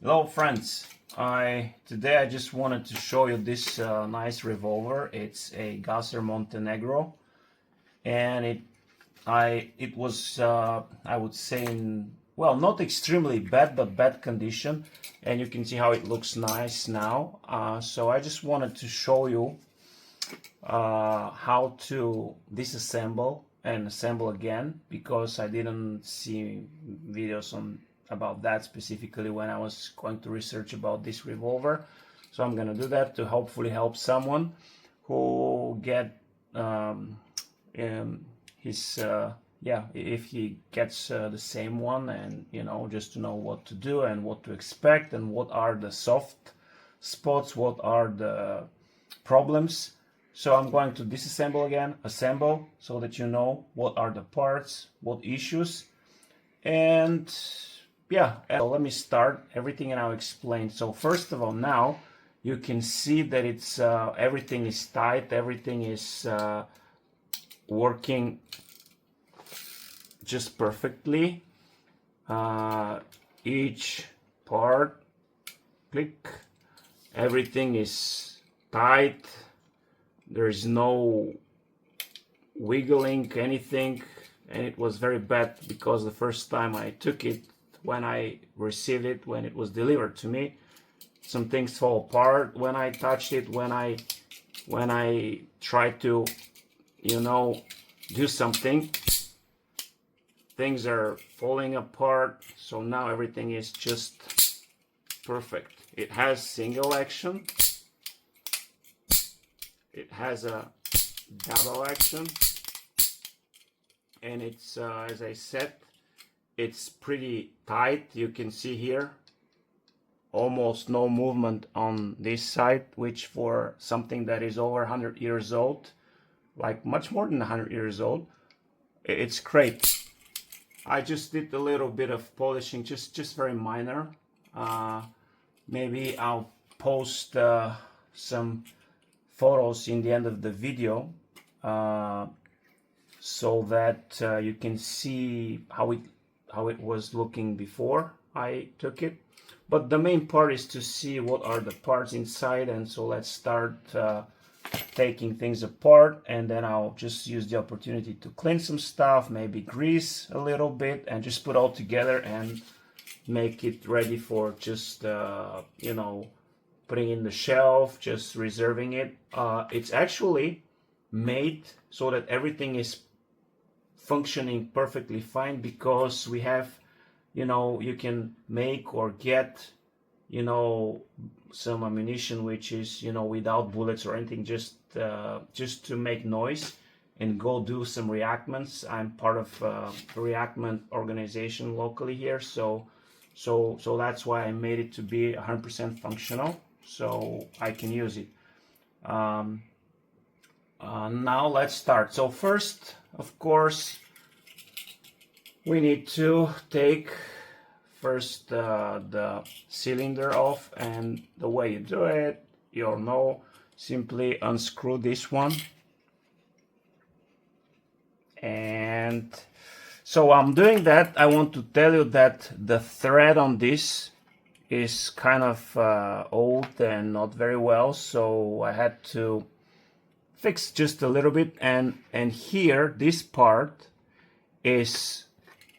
Hello friends, today I just wanted to show you this nice revolver. It's a Gasser Montenegro, and it was I would say well, not extremely bad, but bad condition, and you can see how it looks nice now. So I just wanted to show you how to disassemble and assemble again, because I didn't see videos about that specifically when I was going to research about this revolver. So I'm gonna do that to hopefully help someone who get if he gets the same one, and just to know what to do and what to expect and what are the soft spots, what are the problems. So I'm going to disassemble again, assemble, so that you know what are the parts, what issues, and yeah. So let me start everything and I'll explain. So first of all, now you can see that it's everything is tight, everything is working just perfectly. Each part, click, everything is tight. There is no wiggling anything, and it was very bad because the first time I took it, when I received it, when it was delivered to me, some things fall apart when I touched it, when I try to do something, things are falling apart. So now everything is just perfect. It has single action, it has a double action, and it's as I said, it's pretty tight. You can see here almost no movement on this side, which for something that is over 100 years old, like much more than 100 years old, it's great. I just did a little bit of polishing, just very minor. Maybe I'll post some photos in the end of the video, so that you can see how it was looking before I took it. But the main part is to see what are the parts inside, and so let's start taking things apart, and then I'll just use the opportunity to clean some stuff, maybe grease a little bit, and just put all together and make it ready for just putting in the shelf, just reserving it. It's actually made so that everything is functioning perfectly fine, because we have you can make or get some ammunition which is without bullets or anything, just to make noise and go do some reenactments. I'm part of a reenactment organization locally here, so that's why I made it to be 100% functional, so I can use it. Now let's start. So first, of course, we need to take first the cylinder off, and the way you do it, you'll know, simply unscrew this one. And so I'm doing that. I want to tell you that the thread on this is kind of old and not very well, so I had to fix just a little bit. And here, this part is,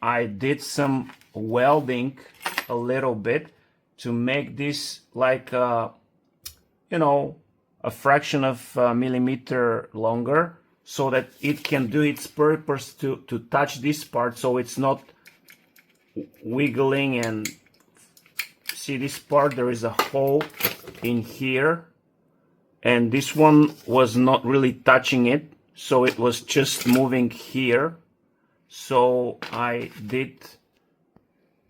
I did some welding a little bit to make this like a fraction of a millimeter longer, so that it can do its purpose to touch this part, so it's not wiggling. And see this part, there is a hole in here, and this one was not really touching it, so it was just moving here. So I did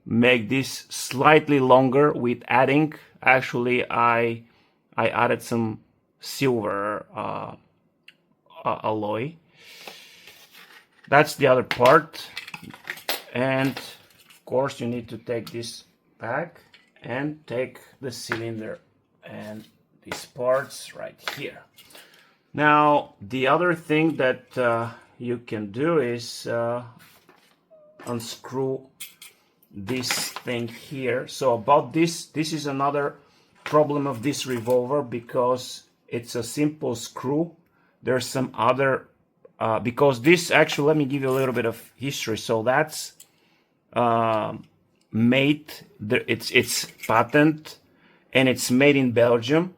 make this slightly longer with adding, actually I added some silver alloy. That's the other part. And of course you need to take this back and take the cylinder and these parts right here. Now the other thing that you can do is unscrew this thing here. So about this is another problem of this revolver, because it's a simple screw. There's some other because this actually, let me give you a little bit of history. So that's made, it's patent, and it's made in Belgium,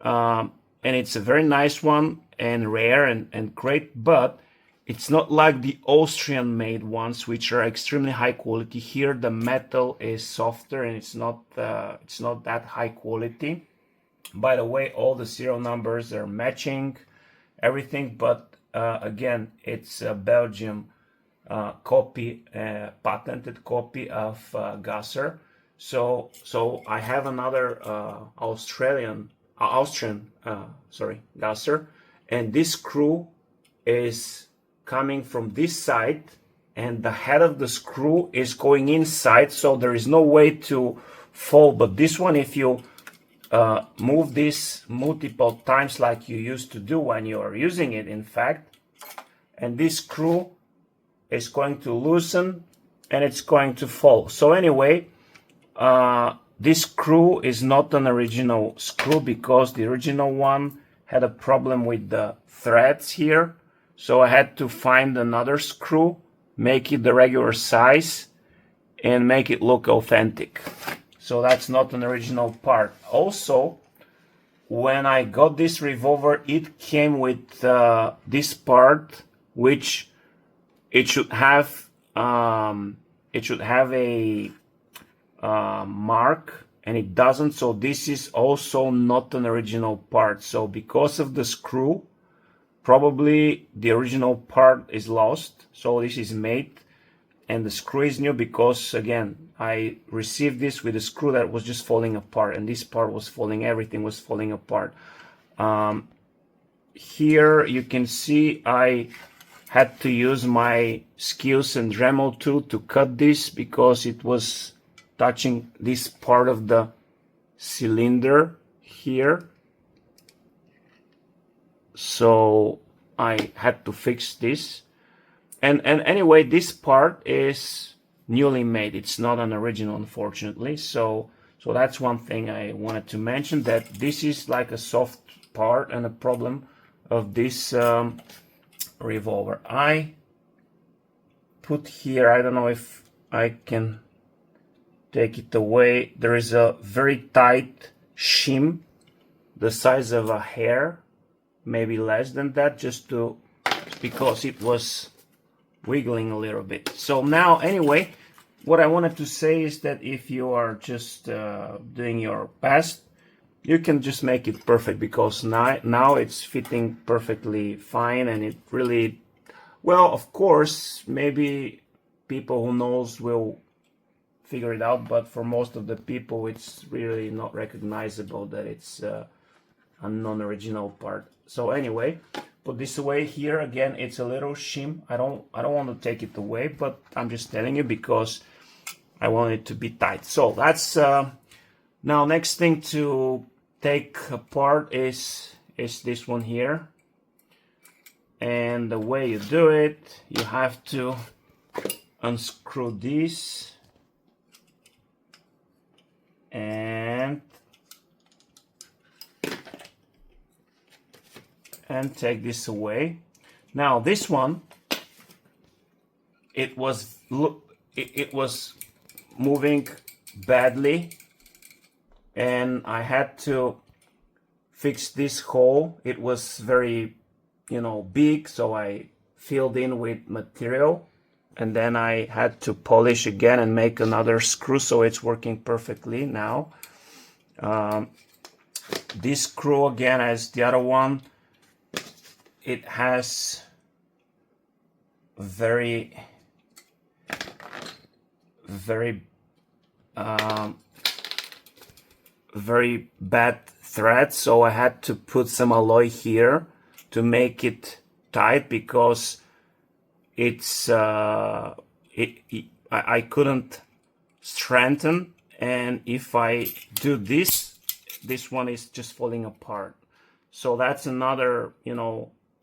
and it's a very nice one and rare and great, but it's not like the Austrian made ones, which are extremely high quality. Here the metal is softer and it's not that high quality. By the way, all the serial numbers are matching everything, but again, it's a Belgium copy, patented copy of Gasser. So I have another Austrian Gasser, and this screw is coming from this side, and the head of the screw is going inside, so there is no way to fall. But this one, if you move this multiple times like you used to do when you are using it, in fact, and this screw is going to loosen and it's going to fall. So anyway, this screw is not an original screw, because the original one had a problem with the threads here. So I had to find another screw, make it the regular size, and make it look authentic. So that's not an original part. Also, when I got this revolver, it came with this part, which it should have a mark, and it doesn't. So this is also not an original part. So because of the screw, probably the original part is lost. So this is made, and the screw is new, because again, I received this with a screw that was just falling apart, and this part was falling, everything was falling apart. Here you can see I had to use my skills and Dremel tool to cut this, because it was touching this part of the cylinder here. So I had to fix this, and anyway, this part is newly made. It's not an original, unfortunately. So that's one thing I wanted to mention, that this is like a soft part and a problem of this revolver. I put here, I don't know if I can take it away, there is a very tight shim, the size of a hair, maybe less than that, because it was wiggling a little bit. So now, anyway, what I wanted to say is that if you are just doing your best, you can just make it perfect, because now it's fitting perfectly fine, and it really, well, of course, maybe people who knows will figure it out, but for most of the people, it's really not recognizable that it's a non-original part. So anyway, put this away. Here again, it's a little shim. I don't want to take it away, but I'm just telling you because I want it to be tight. So that's now next thing to take apart is this one here. And the way you do it, you have to unscrew this and take this away. Now this one, it was moving badly, and I had to fix this hole. It was very, big, so I filled in with material, and then I had to polish again and make another screw, so it's working perfectly now. This screw, again, as the other one, it has very bad thread, so I had to put some alloy here to make it tight, because it's I couldn't strengthen, and if I do this one is just falling apart. So that's another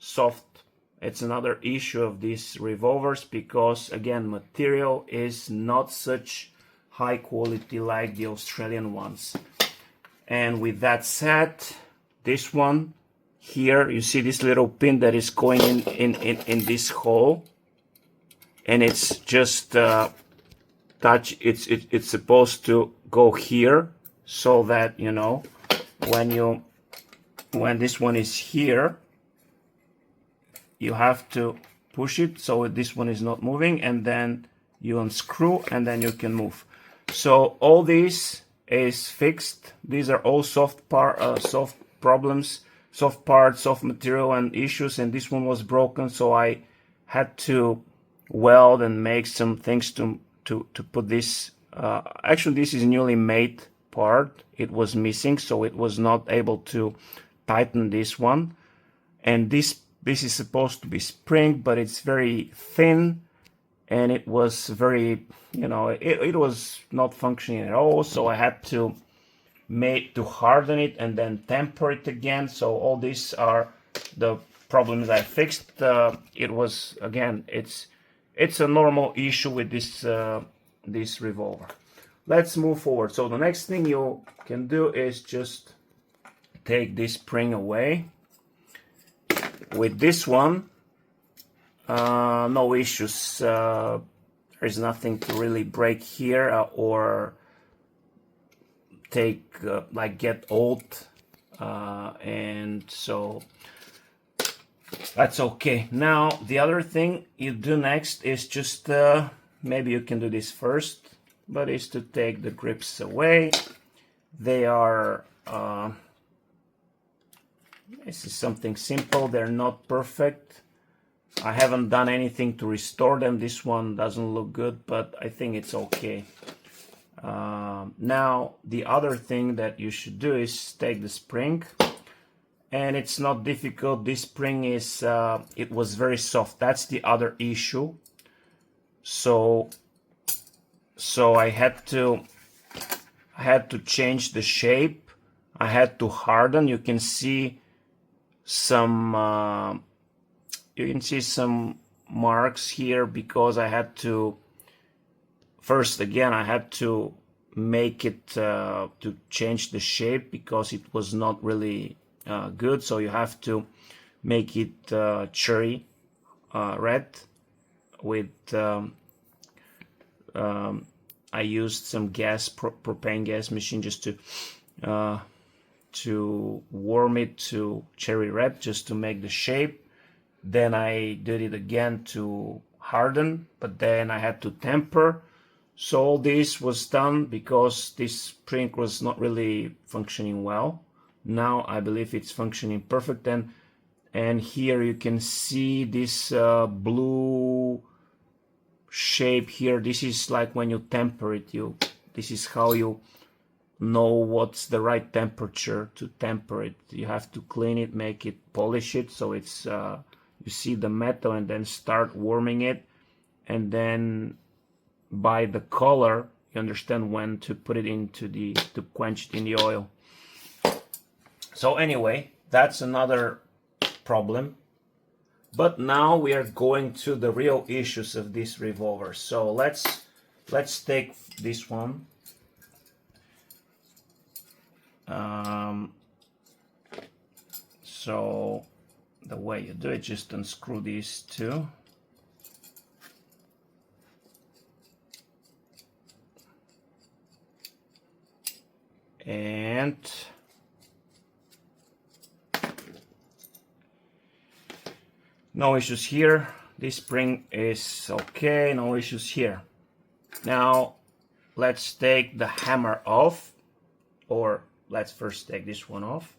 soft It's another issue of these revolvers, because again, material is not such high quality like the Australian ones. And with that said, this one here, you see this little pin that is going in this hole, and it's just it's supposed to go here, so that, you know, when this one is here, you have to push it so this one is not moving, and then you unscrew, and then you can move. So all this is fixed. These are all soft problems, soft parts, soft material and issues, and this one was broken, so I had to weld and make some things to put this. Actually, this is a newly made part. It was missing, so it was not able to tighten this one. And this is supposed to be spring, but it's very thin, and it was very, you know, it was not functioning at all. So I had to harden it and then temper it again. So all these are the problems I fixed. It was, again, it's a normal issue with this revolver. Let's move forward. So the next thing you can do is just take this spring away. With this one, no issues. There's nothing to really break here or take like get old, and so that's okay. Now the other thing you do next is just maybe you can do this first, but is to take the grips away. They are this is something simple. They're not perfect. I haven't done anything to restore them. This one doesn't look good, but I think it's okay. Now the other thing that you should do is take the spring, and it's not difficult. This spring is it was very soft. That's the other issue. So I had to change the shape. I had to harden. You can see some marks here, because I had to first, again, I had to make it to change the shape, because it was not really good. So you have to make it cherry red with I used some propane gas machine just to warm it to cherry red, just to make the shape. Then I did it again to harden, but then I had to temper. So all this was done because this spring was not really functioning well. Now I believe it's functioning perfect. And here you can see this blue shape here. This is like when you temper it. This is how you know what's the right temperature to temper it. You have to clean it, make it, polish it, so it's you see the metal, and then start warming it, and then by the color you understand when to put it into to quench it in the oil. So anyway, that's another problem. But now we are going to the real issues of this revolver. So let's take this one. So the way you do it, just unscrew these two. And no issues here. This spring is okay, no issues here. Now let's take the hammer off, or let's first take this one off.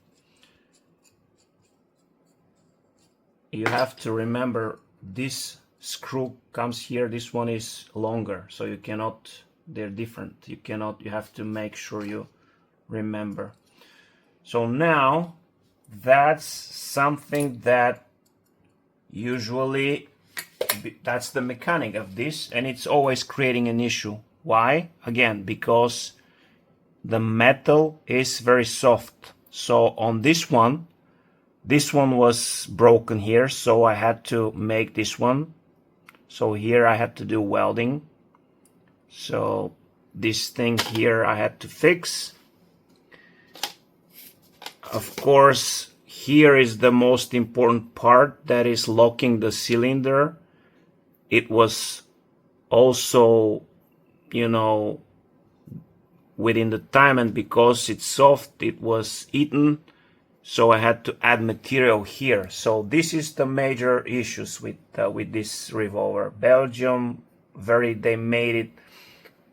You have to remember this screw comes here, this one is longer, so you cannot, they're different. You have to make sure you remember. So now that's something that usually, that's the mechanic of this, and it's always creating an issue. Why? Again, because the metal is very soft. So on this one, this one was broken here, so I had to make this one. So here I had to do welding. So this thing here I had to fix. Of course, here is the most important part, that is locking the cylinder. It was also, you know, within the time, and because it's soft, it was eaten. So I had to add material here. So this is the major issues with this revolver. Belgium, they made it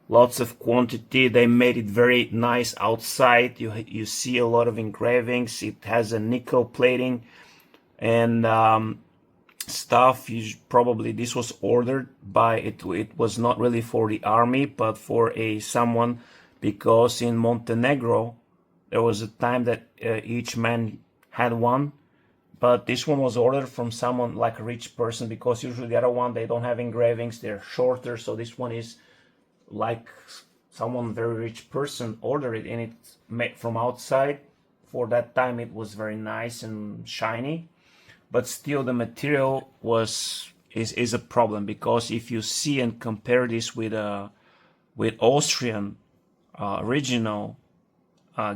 lots of quantity. They made it very nice outside. You see a lot of engravings. It has a nickel plating and stuff. Probably this was ordered by it. It was not really for the army, but for someone, because in Montenegro there was a time that each man had one, but this one was ordered from someone like a rich person, because usually the other one, they don't have engravings, they're shorter. So this one is like someone very rich person ordered it, and it's made from outside. For that time it was very nice and shiny, but still the material is a problem, because if you see and compare this with Austrian original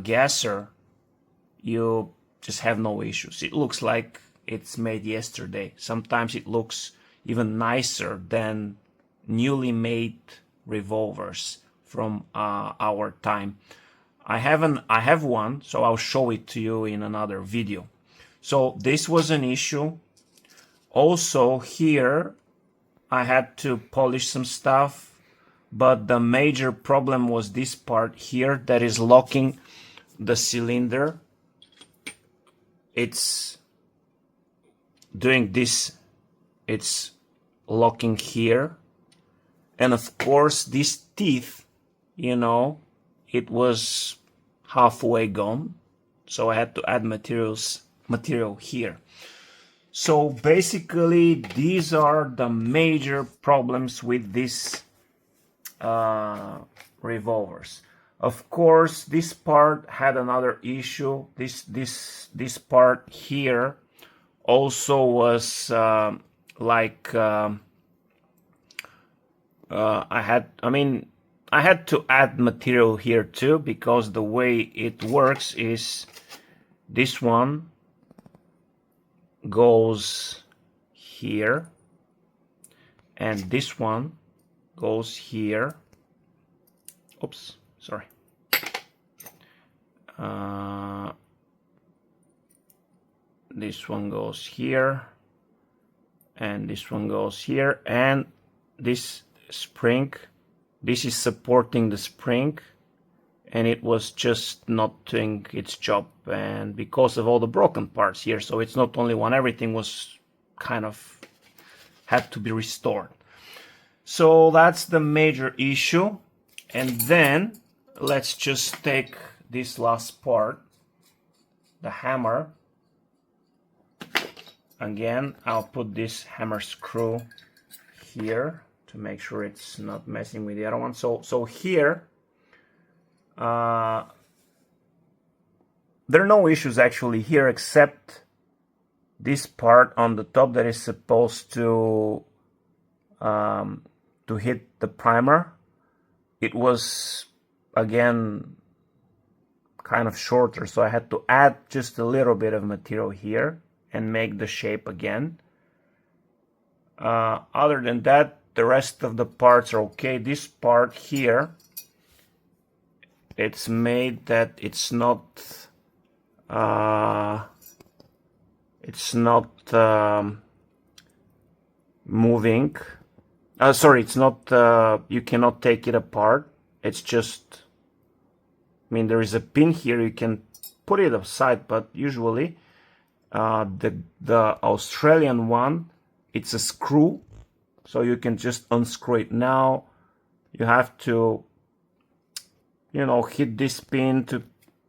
gasser, you just have no issues. It looks like it's made yesterday. Sometimes it looks even nicer than newly made revolvers from our time. I have one, so I'll show it to you in another video. So this was an issue. Also here I had to polish some stuff, but the major problem was this part here that is locking the cylinder. It's doing this, it's locking here. And of course this teeth, you know, it was halfway gone, so I had to add material here. So basically these are the major problems with these revolvers. Of course this part had another issue. This part here also was I had to add material here too, because the way it works is this one goes here and this one goes here. Oops, sorry. This one goes here and this one goes here, and this spring, this is supporting the spring, and it was just not doing its job, and because of all the broken parts here. So it's not only one, everything was kind of had to be restored. So that's the major issue. And then let's just take this last part, the hammer. Again, I'll put this hammer screw here to make sure it's not messing with the other one. So here, there are no issues actually here, except this part on the top that is supposed to hit the primer. It was again kind of shorter, so I had to add just a little bit of material here and make the shape again. Other than that, the rest of the parts are okay. This part here, it's made that it's not moving. Sorry, it's not, you cannot take it apart. It's just, I mean, there is a pin here, you can put it aside, but usually the Australian one, it's a screw, so you can just unscrew it. Now you have to, you know, hit this pin to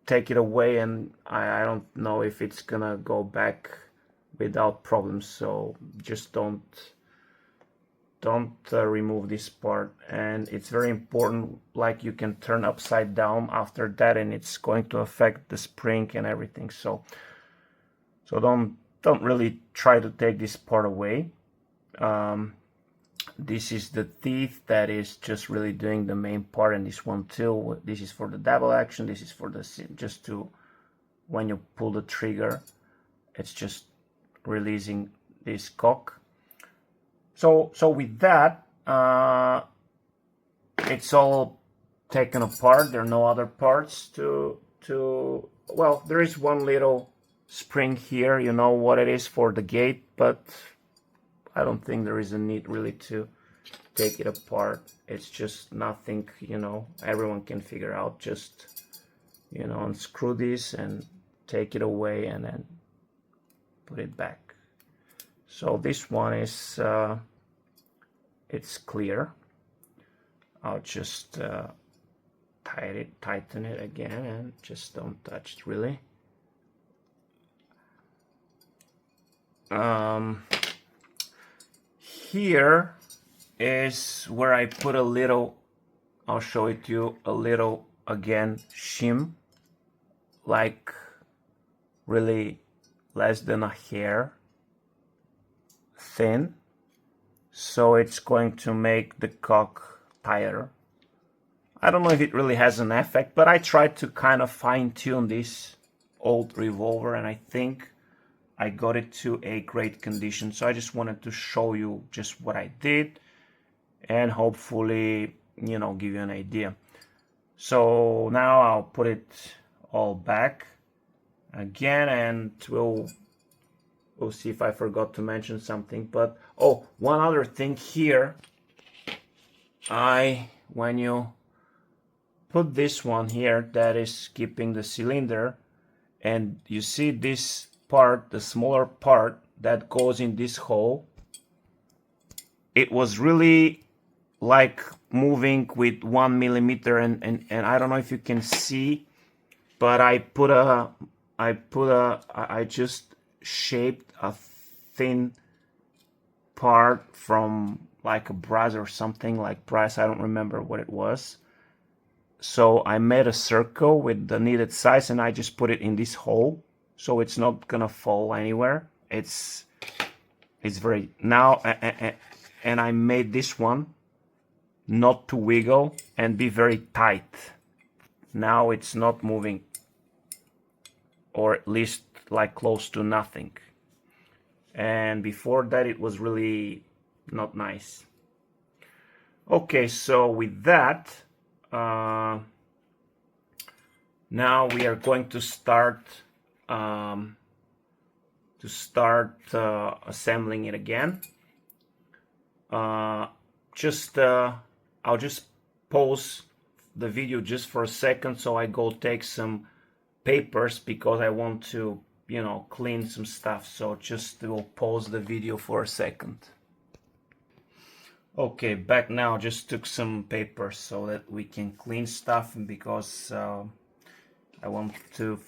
take it away, and I don't know if it's gonna go back without problems. So just don't remove this part. And it's very important, like, you can turn upside down after that and it's going to affect the spring and everything. So So don't really try to take this part away. This is the teeth that is just really doing the main part, and this one too. This is for the double action. This is for the just to, when you pull the trigger, it's just releasing this cock. So with that, it's all taken apart. There are no other parts to well, there is one little spring here, you know what it is, for the gate, but I don't think there is a need really to take it apart. It's just nothing, you know, everyone can figure out. Just, you know, unscrew this and take it away and then put it back. So this one is it's clear. I'll just tighten it again, and just don't touch it really. Here is where I put a little, I'll show it to you, a little, again, shim, like really less than a hair thin, so it's going to make the cock tighter. I don't know if it really has an effect, but I tried to kind of fine-tune this old revolver, and I think I got it to a great condition. So I just wanted to show you just what I did and hopefully, you know, give you an idea. So now I'll put it all back again, and we'll see if I forgot to mention something. But oh, one other thing here, when you put this one here, that is keeping the cylinder, and you see this part, the smaller part that goes in this hole, it was really like moving with 1 millimeter, and I don't know if you can see, but I just shaped a thin part from like a brass or something, like brass, I don't remember what it was. So I made a circle with the needed size, and I just put it in this hole, so it's not gonna fall anywhere. It's very now, and I made this one not to wiggle and be very tight. Now it's not moving, or at least like close to nothing. And before that it was really not nice. Okay, so with that, now we are going to start assembling it again. I'll just pause the video just for a second, so I go take some papers, because I want to, you know, clean some stuff. So just will pause the video for a second. Okay, back now. Just took some papers so that we can clean stuff, because I want to,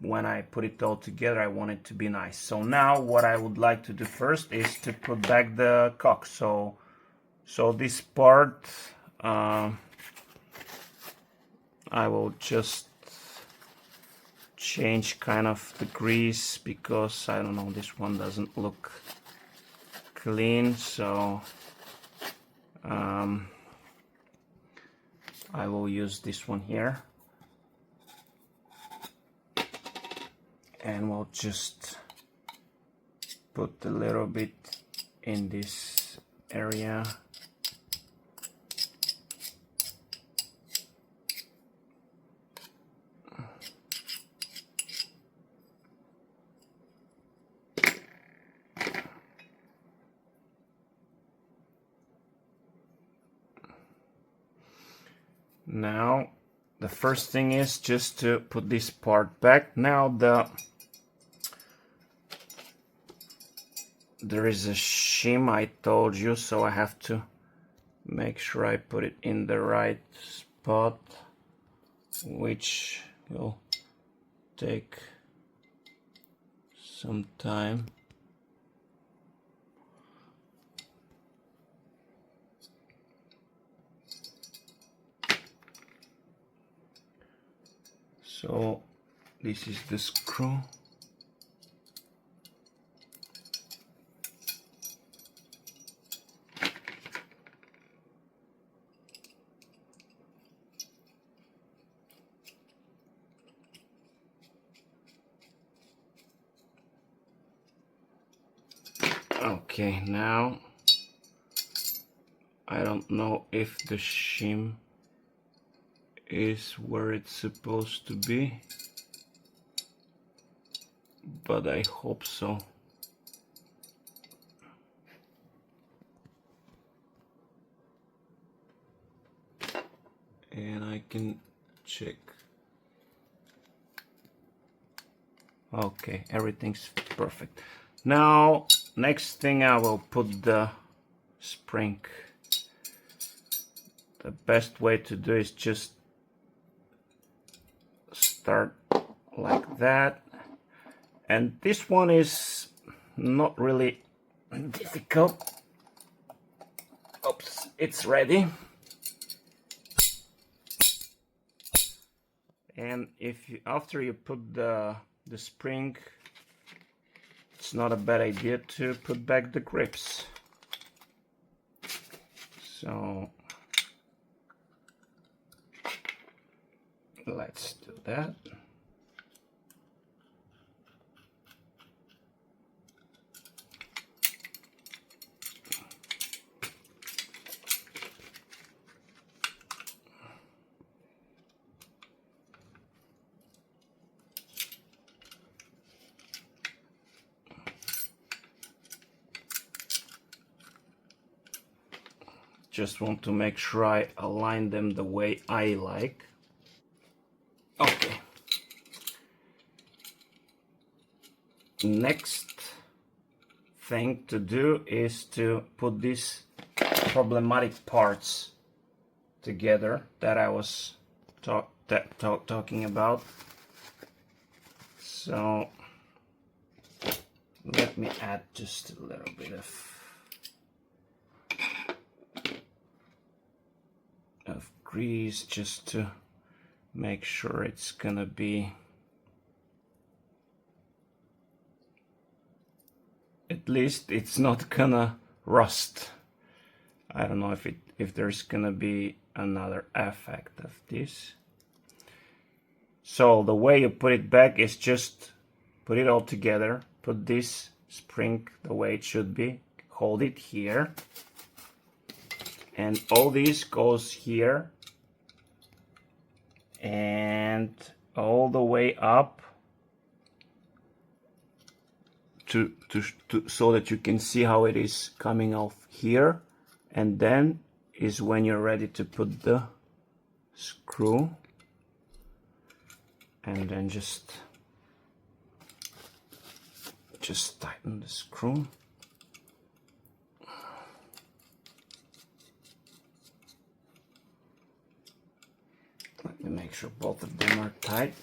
when I put it all together, I want it to be nice. So now what I would like to do first is to put back the cock. So this part, I will just change kind of the grease, because I don't know, this one doesn't look clean. So I will use this one here, and we'll just put a little bit in this area. Now the first thing is just to put this part back. Now there is a shim, I told you, so I have to make sure I put it in the right spot, which will take some time. So this is the screw. Okay, now I don't know if the shim is where it's supposed to be, but I hope so. And I can check. Okay, everything's perfect. Now, next thing, I will put the spring. The best way to do is just start like that. And this one is not really difficult. Oops, it's ready. And if you, after you put the spring, it's not a bad idea to put back the grips. So let's do that. Just want to make sure I align them the way I like. Okay. Next thing to do is to put these problematic parts together that I was talking about. So let me add just a little bit of grease just to make sure it's gonna be at least it's not gonna rust. I don't know if there's gonna be another effect of this. So the way you put it back is just put it all together, put this spring the way it should be, hold it here, and all this goes here and all the way up to so that you can see how it is coming off here, and then is when you're ready to put the screw, and then just tighten the screw. Let me make sure both of them are tight.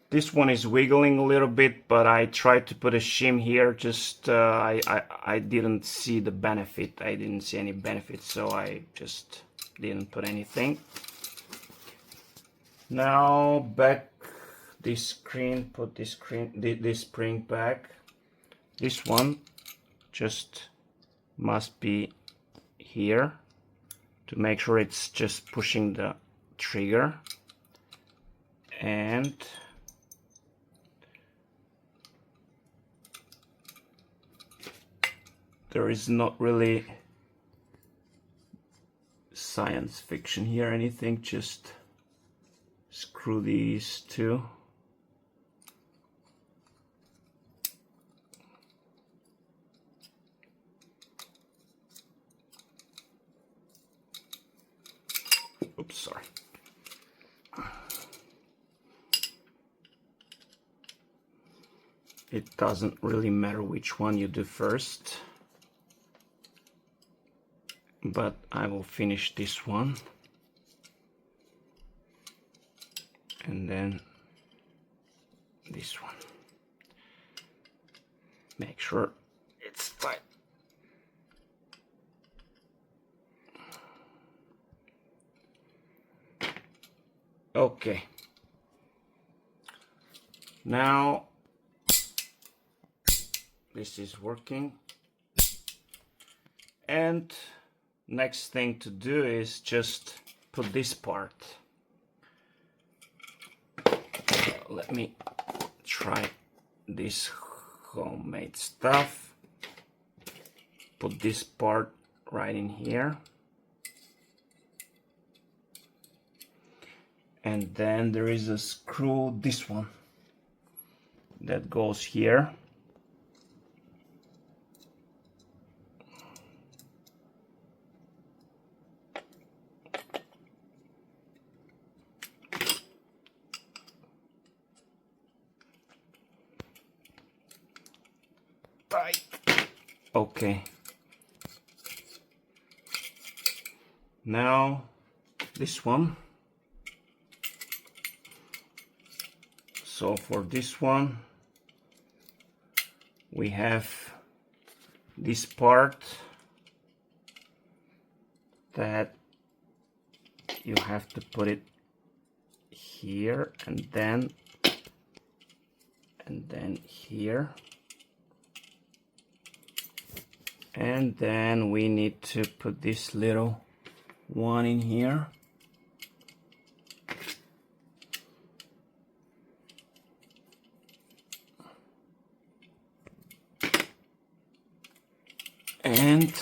This one is wiggling a little bit, but I tried to put a shim here. Just I didn't see the benefit. I didn't see any benefit, so I just didn't put anything. Now back this screen. Put this spring back. This one just must be here to make sure it's just pushing the trigger, and there is not really science fiction here, anything, just screw these two. Oops, sorry. It doesn't really matter which one you do first, but I will finish this one and then this one. Make sure it's tight. Okay. Now this is working, and next thing to do is just put this part. Let me try this homemade stuff. put this part right in here. And then there is a screw, this one, that goes here. Tight. Okay. Now this one. So for this one, we have this part that you have to put it here and then here. And then we need to put this little one in here. And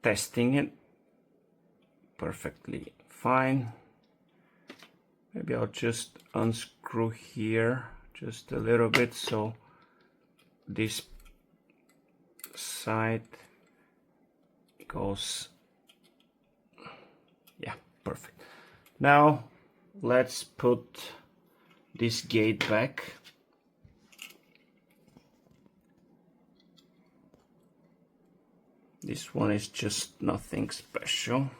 testing it, perfectly fine. Maybe I'll just unscrew here just a little bit so this side goes. Yeah, perfect. Now let's put this gate back. This one is just nothing special.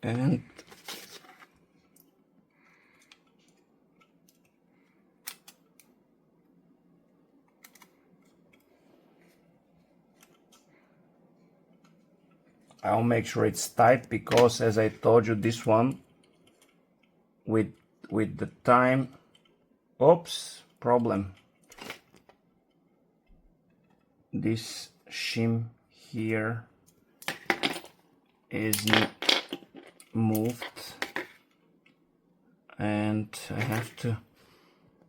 And I'll make sure it's tight because, as I told you, this one with the time, oops, problem. This shim here isn't moved, and I have to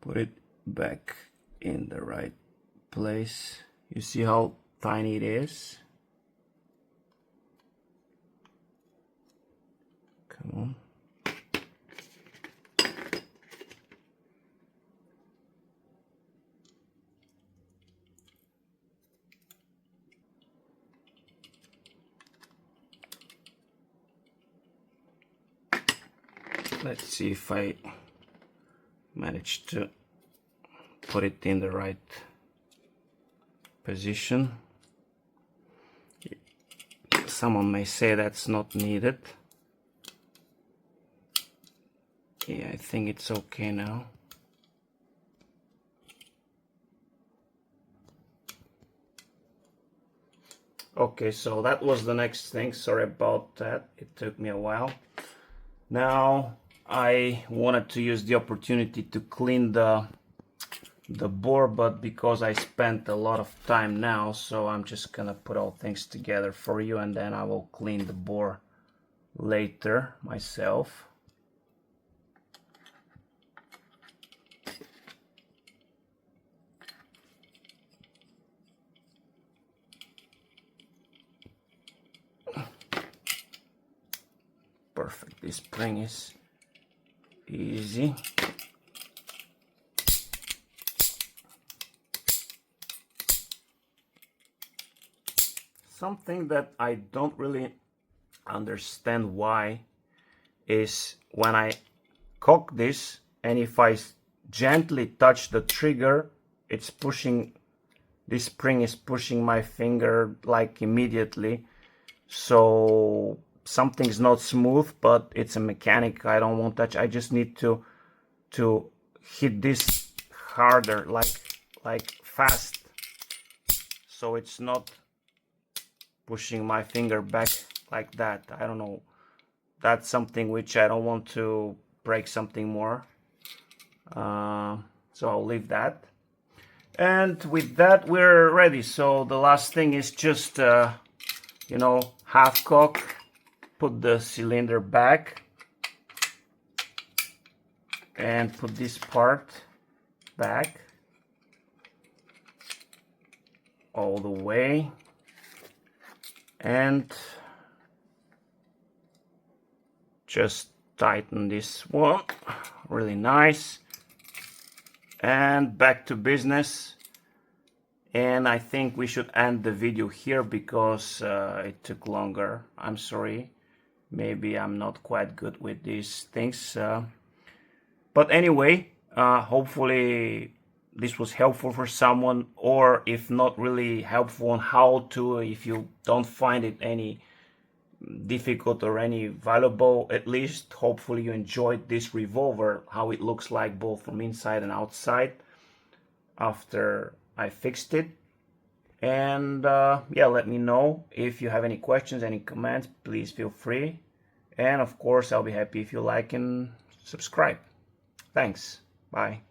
put it back in the right place. You see how tiny it is? Come on. Let's see if I manage to put it in the right position. Someone may say that's not needed. Yeah, I think it's okay now. Okay, so that was the next thing. Sorry about that. It took me a while. Now I wanted to use the opportunity to clean the board, but because I spent a lot of time now, so I'm just gonna put all things together for you, and then I will clean the board later myself. Perfect. This spring is easy. Something that I don't really understand why is when I cock this, and if I gently touch the trigger, it's pushing, this spring is pushing my finger like immediately. So something's not smooth, but it's a mechanic. I don't want touch. I just need to hit this harder, like fast, so it's not pushing my finger back like that. I don't know. That's something which I don't want to break something more. So I'll leave that. And with that, we're ready. So the last thing is just, you know, half cock, put the cylinder back, and put this part back all the way, and just tighten this one really nice, and back to business. And I think we should end the video here because it took longer. I'm sorry, maybe I'm not quite good with these things, but anyway, hopefully this was helpful for someone, or if not really helpful on how to, if you don't find it any difficult or any valuable, at least hopefully you enjoyed this revolver, how it looks like both from inside and outside after I fixed it. And yeah, let me know if you have any questions, any comments, please feel free. And of course, I'll be happy if you like and subscribe. Thanks. Bye.